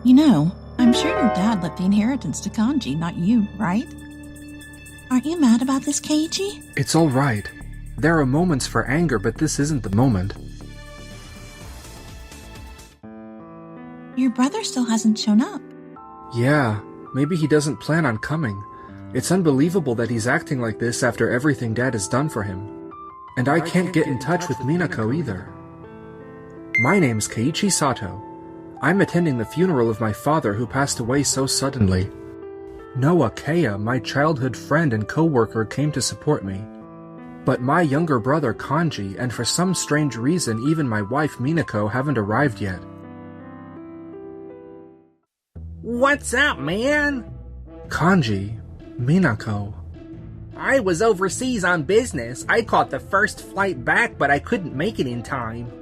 I'm sure your dad left the inheritance to Kanji, not you, right? Aren't you mad about this, Keiichi? It's all right. There are moments for anger, but this isn't the moment. Your brother still hasn't shown up. Yeah, maybe he doesn't plan on coming. It's unbelievable that he's acting like this after everything Dad has done for him. And I can't get in touch with Minako either. My name's Keiichi Sato. I'm attending the funeral of my father who passed away so suddenly. Noah Kea, my childhood friend and co-worker, came to support me. But my younger brother Kanji, and for some strange reason even my wife Minako, haven't arrived yet. What's up, man? Kanji, Minako. I was overseas on business. I caught the first flight back, but I couldn't make it in time.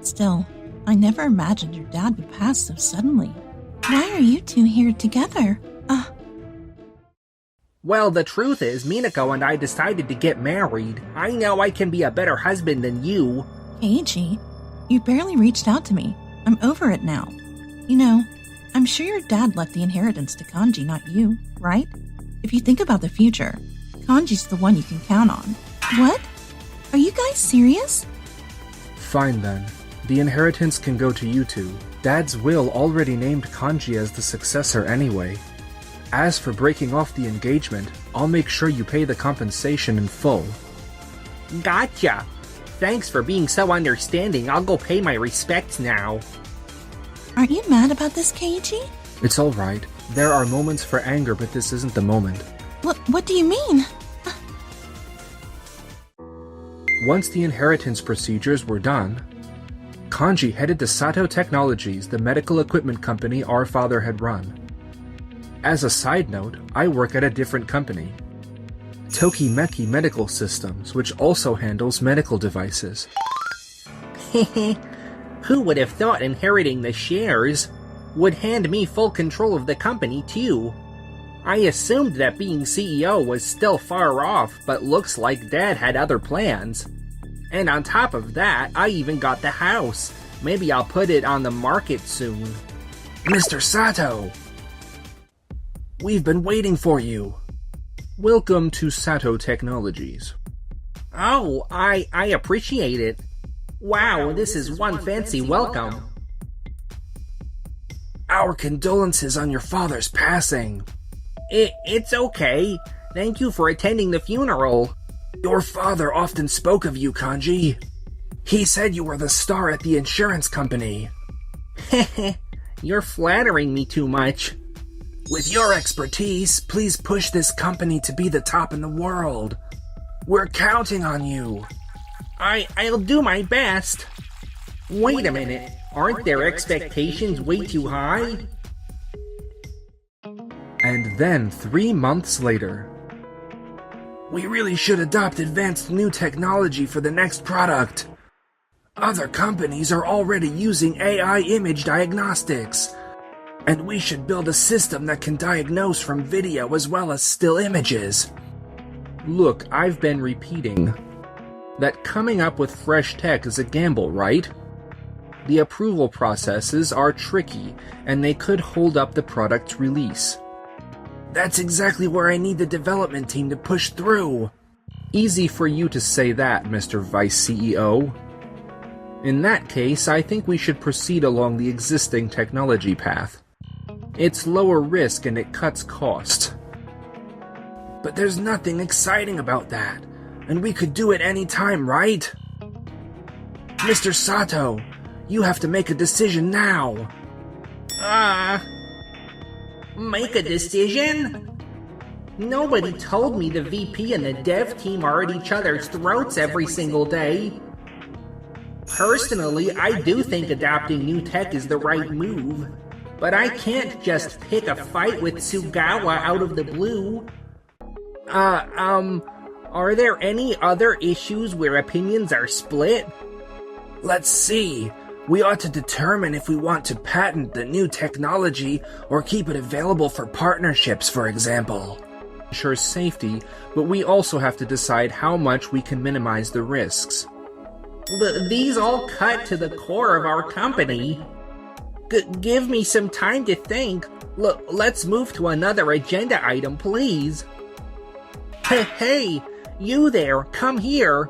Still, I never imagined your dad would pass so suddenly. Why are you two here together? Well, the truth is, Minako and I decided to get married. I know I can be a better husband than you. Keiichi, you barely reached out to me. I'm over it now. I'm sure your dad left the inheritance to Kanji, not you, right? If you think about the future, Kanji's the one you can count on. What? Are you guys serious? Fine then. The inheritance can go to you two. Dad's will already named Kanji as the successor anyway. As for breaking off the engagement, I'll make sure you pay the compensation in full. Gotcha. Thanks for being so understanding. I'll go pay my respects now. Aren't you mad about this, Keiichi? It's all right. There are moments for anger, but this isn't the moment. What do you mean? Once the inheritance procedures were done, Kanji headed to Sato Technologies, the medical equipment company our father had run. As a side note, I work at a different company, Tokimeki Medical Systems, which also handles medical devices. Who would have thought inheriting the shares would hand me full control of the company, too? I assumed that being CEO was still far off, but looks like Dad had other plans. And on top of that, I even got the house. Maybe I'll put it on the market soon. Mr. Sato! We've been waiting for you. Welcome to Sato Technologies. Oh, I appreciate it. Wow, this is one fancy welcome. Our condolences on your father's passing. It's okay. Thank you for attending the funeral. Your father often spoke of you, Kanji. He said you were the star at the insurance company. You're flattering me too much. With your expertise, please push this company to be the top in the world. We're counting on you. I'll do my best. Wait a minute. Aren't their expectations way too high? And then 3 months later, we really should adopt advanced new technology for the next product. Other companies are already using AI image diagnostics, and we should build a system that can diagnose from video as well as still images. Look, I've been repeating that coming up with fresh tech is a gamble, right? The approval processes are tricky, and they could hold up the product's release. That's exactly where I need the development team to push through. Easy for you to say that, Mr. Vice CEO. In that case, I think we should proceed along the existing technology path. It's lower risk and it cuts cost. But there's nothing exciting about that, and we could do it any time, right? Mr. Sato, you have to make a decision now. Make a decision? Nobody told me the VP and the dev team are at each other's throats every single day. Personally, I do think adopting new tech is the right move, but I can't just pick a fight with Tsugawa out of the blue. Are there any other issues where opinions are split? Let's see. We ought to determine if we want to patent the new technology or keep it available for partnerships, for example. Ensure safety, but we also have to decide how much we can minimize the risks. These all cut to the core of our company. Give me some time to think. Look, let's move to another agenda item, please. Hey, you there, come here.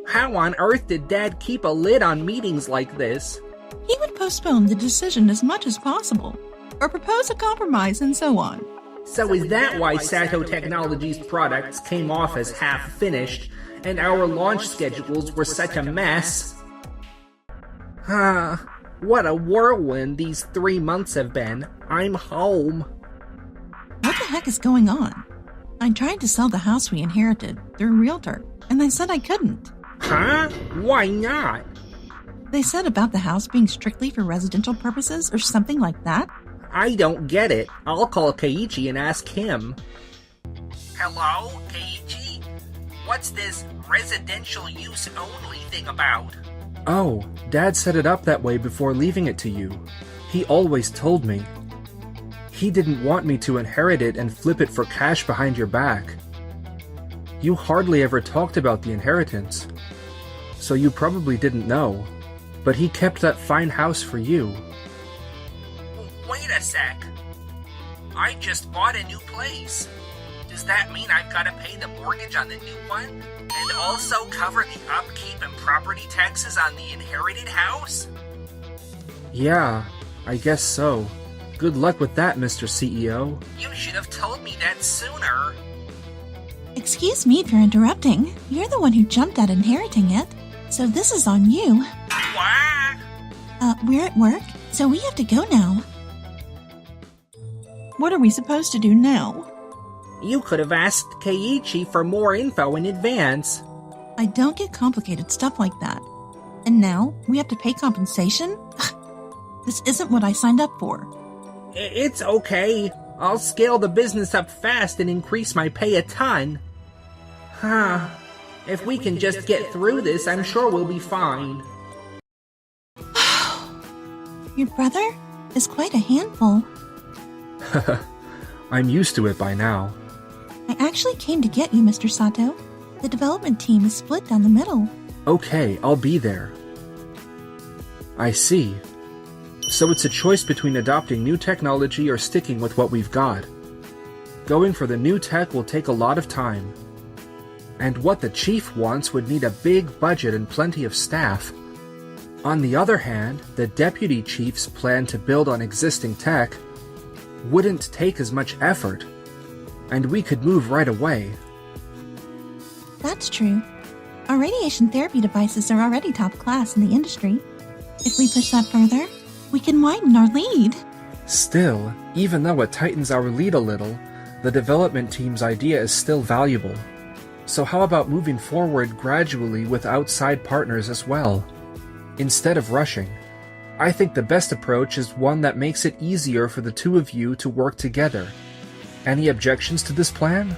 How on earth did Dad keep a lid on meetings like this? He would postpone the decision as much as possible, or propose a compromise and so on. So is that why Sato Technologies' products came off as half-finished, and our launch schedules were such a mess? What a whirlwind these 3 months have been. I'm home. What the heck is going on? I tried to sell the house we inherited through a realtor, and they said I couldn't. Huh? Why not? They said about the house being strictly for residential purposes or something like that. I don't get it. I'll call Keiichi and ask him. Hello, Keiichi? What's this residential use only thing about? Oh, Dad set it up that way before leaving it to you. He always told me. He didn't want me to inherit it and flip it for cash behind your back. You hardly ever talked about the inheritance, so you probably didn't know. But he kept that fine house for you. Wait a sec. I just bought a new place. Does that mean I've got to pay the mortgage on the new one? And also cover the upkeep and property taxes on the inherited house? Yeah, I guess so. Good luck with that, Mr. CEO. You should have told me that sooner. Excuse me for interrupting. You're the one who jumped at inheriting it, so this is on you. What? We're at work, so we have to go now. What are we supposed to do now? You could have asked Keiichi for more info in advance. I don't get complicated stuff like that. And now, we have to pay compensation? This isn't what I signed up for. It's okay. I'll scale the business up fast and increase my pay a ton. If we can just get through this, I'm sure we'll be fine. Your brother is quite a handful. I'm used to it by now. I actually came to get you, Mr. Sato. The development team is split down the middle. Okay, I'll be there. I see. So it's a choice between adopting new technology or sticking with what we've got. Going for the new tech will take a lot of time. And what the chief wants would need a big budget and plenty of staff. On the other hand, the deputy chief's plan to build on existing tech wouldn't take as much effort, and we could move right away. That's true. Our radiation therapy devices are already top class in the industry. If we push that further, we can widen our lead. Still, even though it tightens our lead a little, the development team's idea is still valuable. So how about moving forward gradually with outside partners as well? Instead of rushing, I think the best approach is one that makes it easier for the two of you to work together. Any objections to this plan?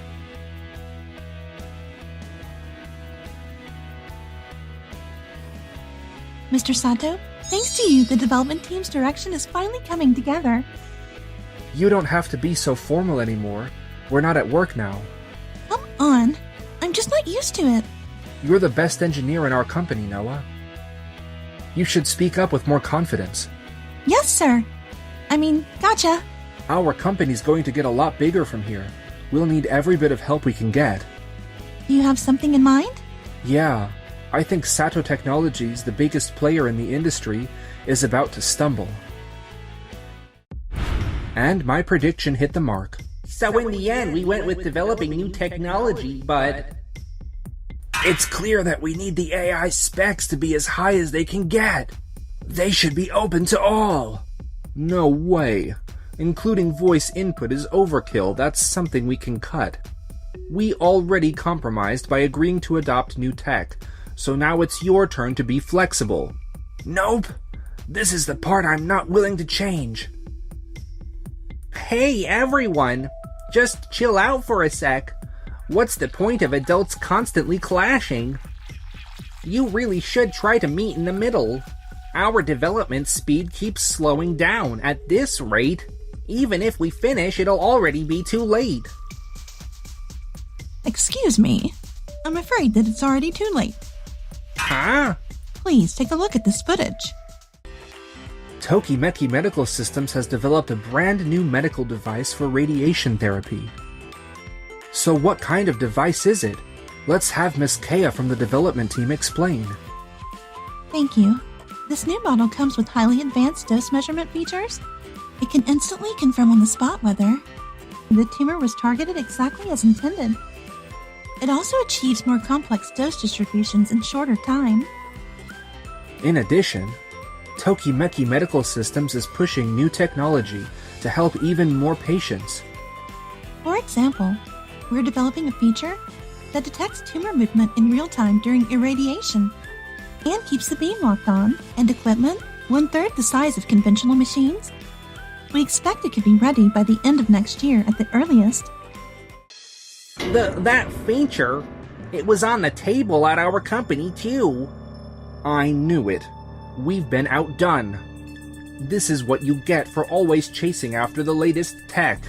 Mr. Sato, thanks to you, the development team's direction is finally coming together. You don't have to be so formal anymore. We're not at work now. Come on. I'm just not used to it. You're the best engineer in our company, Noah. You should speak up with more confidence. Yes, sir. Gotcha. Our company's going to get a lot bigger from here. We'll need every bit of help we can get. Do you have something in mind? Yeah, I think Sato Technologies, the biggest player in the industry, is about to stumble. And my prediction hit the mark. So in the end, we went with developing new technology, but... It's clear that we need the AI specs to be as high as they can get. They should be open to all. No way. Including voice input is overkill. That's something we can cut. We already compromised by agreeing to adopt new tech, so now it's your turn to be flexible. Nope. This is the part I'm not willing to change. Hey, everyone! Just chill out for a sec. What's the point of adults constantly clashing? You really should try to meet in the middle. Our development speed keeps slowing down. At this rate, even if we finish, it'll already be too late. Excuse me. I'm afraid that it's already too late. Huh? Please take a look at this footage. Tokimeki Medical Systems has developed a brand new medical device for radiation therapy. So what kind of device is it? Let's have Miss Kea from the development team explain. Thank you. This new model comes with highly advanced dose measurement features. It can instantly confirm on the spot whether the tumor was targeted exactly as intended. It also achieves more complex dose distributions in shorter time. In addition, Tokimeki Medical Systems is pushing new technology to help even more patients. For example, we're developing a feature that detects tumor movement in real time during irradiation and keeps the beam locked on, and equipment 1/3 the size of conventional machines. We expect it could be ready by the end of next year at the earliest. That feature, it was on the table at our company too. I knew it. We've been outdone. This is what you get for always chasing after the latest tech.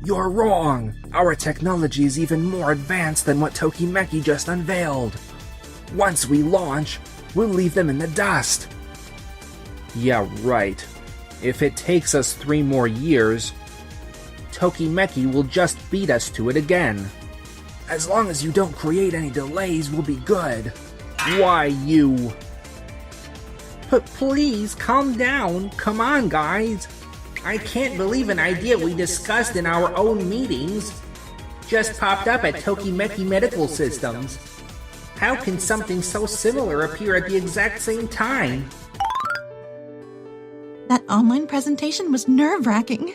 You're wrong! Our technology is even more advanced than what Tokimeki just unveiled. Once we launch, we'll leave them in the dust. Yeah, right. If it takes us 3 more years, Tokimeki will just beat us to it again. As long as you don't create any delays, we'll be good. Why you? But please, calm down. Come on, guys. I can't believe an idea we discussed in our own meetings just popped up at Tokimeki Medical Systems. How can something so similar appear at the exact same time? That online presentation was nerve-wracking.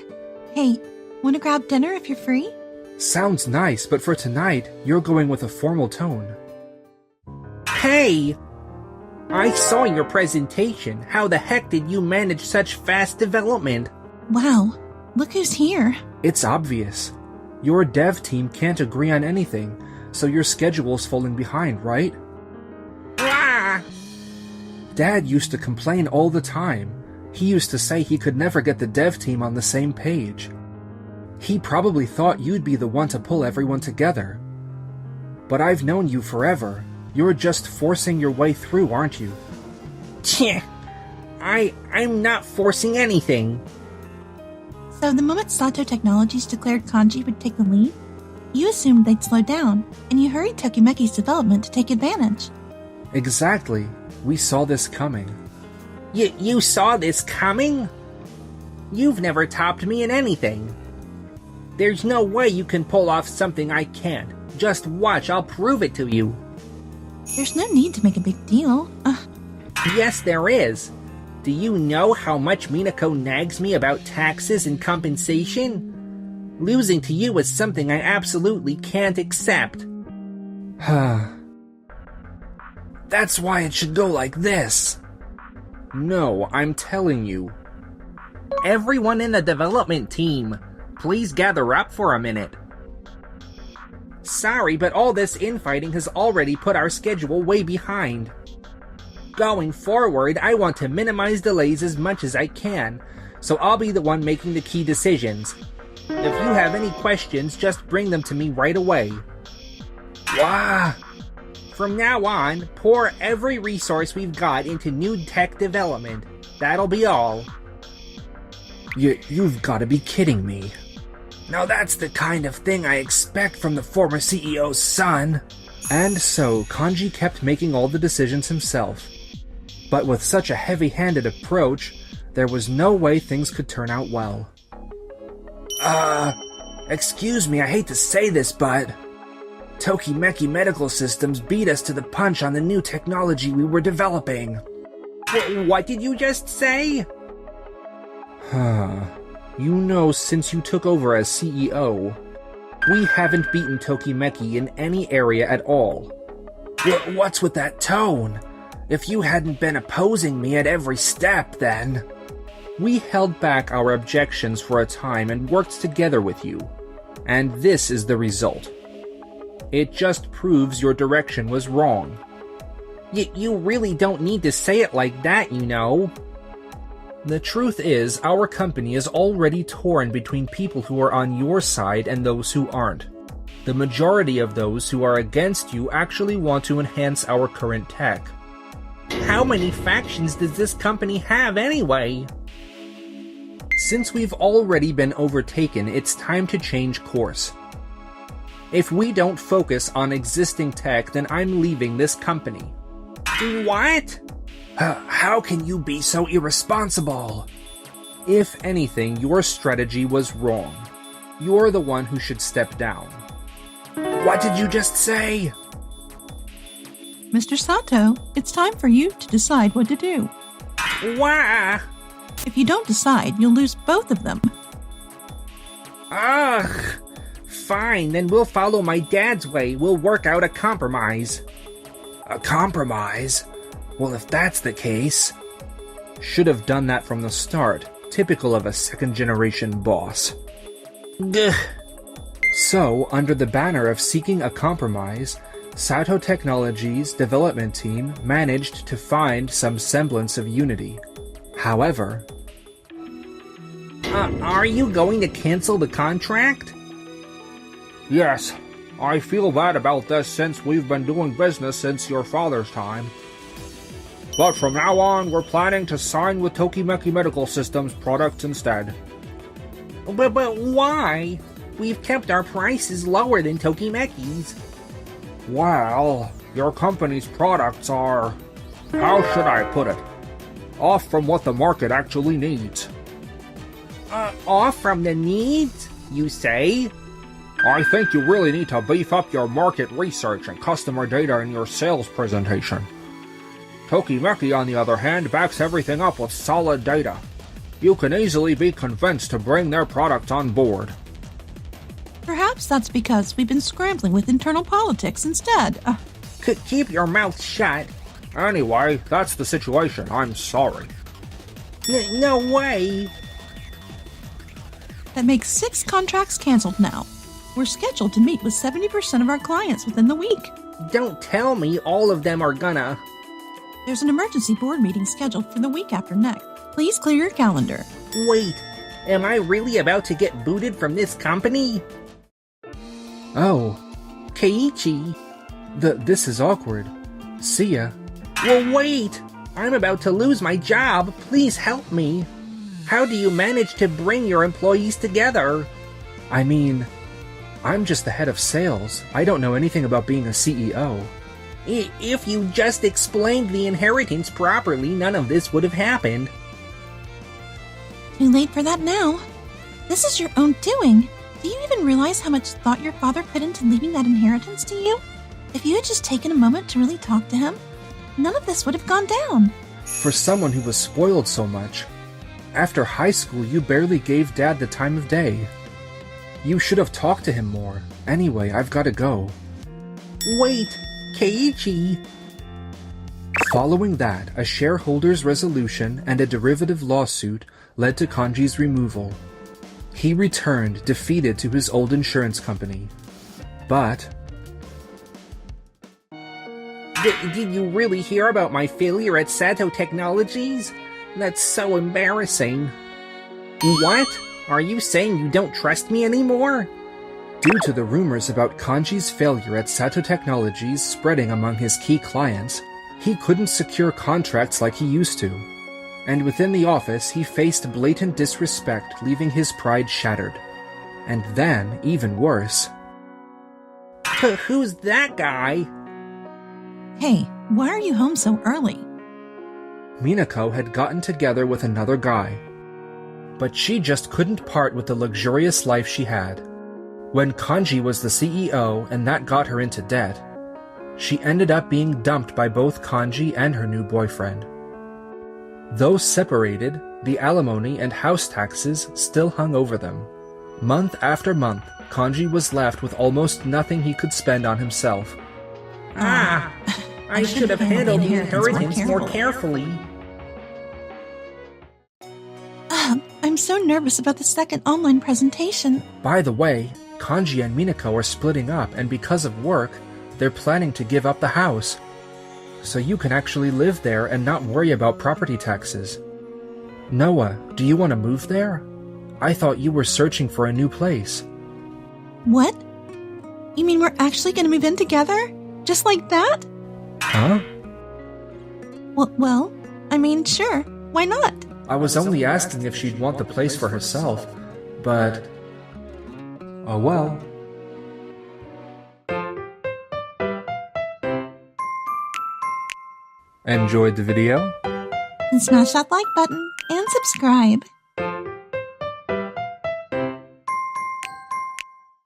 Hey, want to grab dinner if you're free? Sounds nice, but for tonight, you're going with a formal tone. Hey! I saw your presentation. How the heck did you manage such fast development? Wow, look who's here. It's obvious. Your dev team can't agree on anything, so your schedule's falling behind, right? Ah! Dad used to complain all the time. He used to say he could never get the dev team on the same page. He probably thought you'd be the one to pull everyone together. But I've known you forever. You're just forcing your way through, aren't you? Tch! I'm not forcing anything. So the moment Sato Technologies declared Kanji would take the lead, you assumed they'd slow down, and you hurried Tokimeki's development to take advantage. Exactly. We saw this coming. You saw this coming? You've never topped me in anything. There's no way you can pull off something I can't. Just watch, I'll prove it to you. There's no need to make a big deal. Yes, there is. Do you know how much Minako nags me about taxes and compensation? Losing to you is something I absolutely can't accept. That's why it should go like this. No, I'm telling you. Everyone in the development team, please gather up for a minute. Sorry, but all this infighting has already put our schedule way behind. Going forward, I want to minimize delays as much as I can, so I'll be the one making the key decisions. If you have any questions, just bring them to me right away. Wah! From now on, pour every resource we've got into new tech development. That'll be all. You've got to be kidding me. Now that's the kind of thing I expect from the former CEO's son. And so, Kanji kept making all the decisions himself. But with such a heavy-handed approach, there was no way things could turn out well. Excuse me, I hate to say this, but Tokimeki Medical Systems beat us to the punch on the new technology we were developing. What did you just say? You know, since you took over as CEO, we haven't beaten Tokimeki in any area at all. What's with that tone? If you hadn't been opposing me at every step, then... We held back our objections for a time and worked together with you. And this is the result. It just proves your direction was wrong. You really don't need to say it like that, you know. The truth is, our company is already torn between people who are on your side and those who aren't. The majority of those who are against you actually want to enhance our current tech. How many factions does this company have anyway? Since we've already been overtaken, it's time to change course. If we don't focus on existing tech, then I'm leaving this company. What? How can you be so irresponsible? If anything, your strategy was wrong. You're the one who should step down. What did you just say? Mr. Sato, it's time for you to decide what to do. Why? If you don't decide, you'll lose both of them. Ugh. Fine, then we'll follow my dad's way. We'll work out a compromise. A compromise? Well, if that's the case... Should have done that from the start. Typical of a second-generation boss. Gah. So, under the banner of seeking a compromise, Sato Technologies' development team managed to find some semblance of unity. However... Are you going to cancel the contract? Yes, I feel bad about this since we've been doing business since your father's time. But from now on, we're planning to sign with Tokimeki Medical Systems products instead. But why? We've kept our prices lower than Tokimeki's. Well, your company's products are... how should I put it? Off from what the market actually needs. Off from the needs, you say? I think you really need to beef up your market research and customer data in your sales presentation. Tokimeki, on the other hand, backs everything up with solid data. You can easily be convinced to bring their products on board. Perhaps that's because we've been scrambling with internal politics instead. Keep your mouth shut. Anyway, that's the situation. I'm sorry. No way. That makes 6 contracts canceled now. We're scheduled to meet with 70% of our clients within the week. Don't tell me all of them are gonna... There's an emergency board meeting scheduled for the week after next. Please clear your calendar. Wait, am I really about to get booted from this company? Oh. Keiichi. This is awkward. See ya. Well, wait! I'm about to lose my job. Please help me. How do you manage to bring your employees together? I mean, I'm just the head of sales. I don't know anything about being a CEO. If you just explained the inheritance properly, none of this would have happened. Too late for that now. This is your own doing. Do you even realize how much thought your father put into leaving that inheritance to you? If you had just taken a moment to really talk to him, none of this would have gone down. For someone who was spoiled so much, after high school you barely gave Dad the time of day. You should have talked to him more. Anyway, I've got to go. Wait, Keiichi. Following that, a shareholders' resolution and a derivative lawsuit led to Kanji's removal. He returned, defeated, to his old insurance company. But... Did you really hear about my failure at Sato Technologies? That's so embarrassing. What? Are you saying you don't trust me anymore? Due to the rumors about Kanji's failure at Sato Technologies spreading among his key clients, he couldn't secure contracts like he used to. And within the office, he faced blatant disrespect, leaving his pride shattered. And then, even worse... Who's that guy? Hey, why are you home so early? Minako had gotten together with another guy. But she just couldn't part with the luxurious life she had. When Kanji was the CEO and that got her into debt, she ended up being dumped by both Kanji and her new boyfriend. Though separated, the alimony and house taxes still hung over them. Month after month, Kanji was left with almost nothing he could spend on himself. I should have handled the inheritance more carefully. I'm so nervous about the second online presentation. By the way, Kanji and Minako are splitting up, and because of work, they're planning to give up the house. So you can actually live there and not worry about property taxes. Noah, do you want to move there? I thought you were searching for a new place. What? You mean we're actually going to move in together? Just like that? Huh? Well, I mean, sure, why not? I was only asking if she'd want the place for herself, but... oh well. Enjoyed the video? Then smash that like button and subscribe.